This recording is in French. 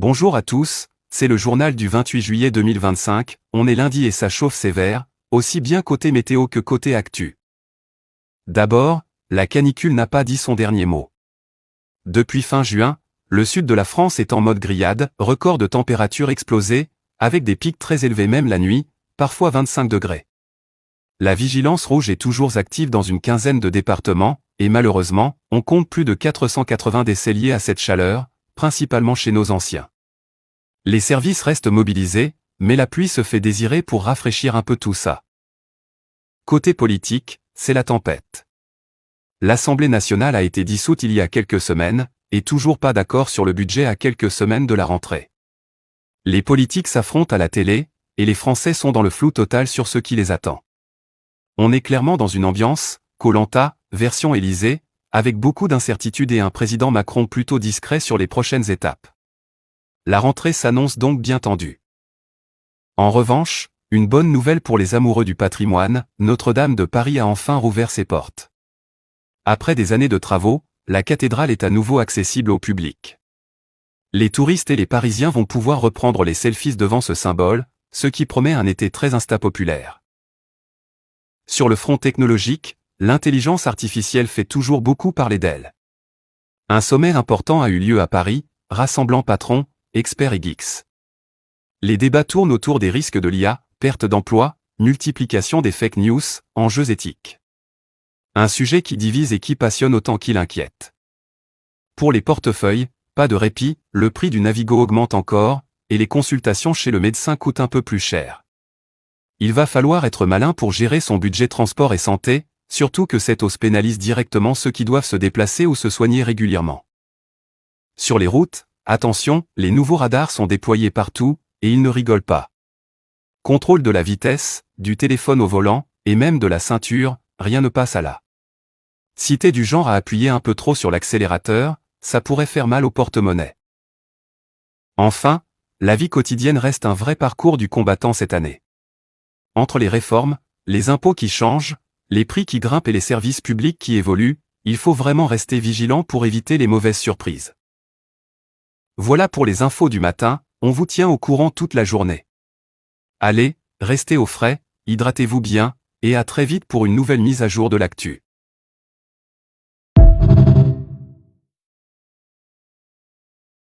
Bonjour à tous, c'est le journal du 28 juillet 2025, on est lundi et ça chauffe sévère, aussi bien côté météo que côté actu. D'abord, la canicule n'a pas dit son dernier mot. Depuis fin juin, le sud de la France est en mode grillade, record de température explosée, avec des pics très élevés même la nuit, parfois 25 degrés. La vigilance rouge est toujours active dans une quinzaine de départements, et malheureusement, on compte plus de 480 décès liés à cette chaleur, principalement chez nos anciens. Les services restent mobilisés, mais la pluie se fait désirer pour rafraîchir un peu tout ça. Côté politique, c'est la tempête. L'Assemblée nationale a été dissoute il y a quelques semaines, et toujours pas d'accord sur le budget à quelques semaines de la rentrée. Les politiques s'affrontent à la télé, et les Français sont dans le flou total sur ce qui les attend. On est clairement dans une ambiance, Koh-Lanta, version Élysée, avec beaucoup d'incertitudes et un président Macron plutôt discret sur les prochaines étapes. La rentrée s'annonce donc bien tendue. En revanche, une bonne nouvelle pour les amoureux du patrimoine, Notre-Dame de Paris a enfin rouvert ses portes. Après des années de travaux, la cathédrale est à nouveau accessible au public. Les touristes et les Parisiens vont pouvoir reprendre les selfies devant ce symbole, ce qui promet un été très insta-populaire. Sur le front technologique, l'intelligence artificielle fait toujours beaucoup parler d'elle. Un sommet important a eu lieu à Paris, rassemblant patrons, experts et geeks. Les débats tournent autour des risques de l'IA, perte d'emplois, multiplication des fake news, enjeux éthiques. Un sujet qui divise et qui passionne autant qu'il inquiète. Pour les portefeuilles, pas de répit, le prix du Navigo augmente encore, et les consultations chez le médecin coûtent un peu plus cher. Il va falloir être malin pour gérer son budget transport et santé, surtout que cette hausse pénalise directement ceux qui doivent se déplacer ou se soigner régulièrement. Sur les routes, attention, les nouveaux radars sont déployés partout, et ils ne rigolent pas. Contrôle de la vitesse, du téléphone au volant, et même de la ceinture, rien ne passe à là. Si t'es du genre à appuyer un peu trop sur l'accélérateur, ça pourrait faire mal au porte-monnaie. Enfin, la vie quotidienne reste un vrai parcours du combattant cette année. Entre les réformes, les impôts qui changent, les prix qui grimpent et les services publics qui évoluent, il faut vraiment rester vigilant pour éviter les mauvaises surprises. Voilà pour les infos du matin, on vous tient au courant toute la journée. Allez, restez au frais, hydratez-vous bien, et à très vite pour une nouvelle mise à jour de l'actu.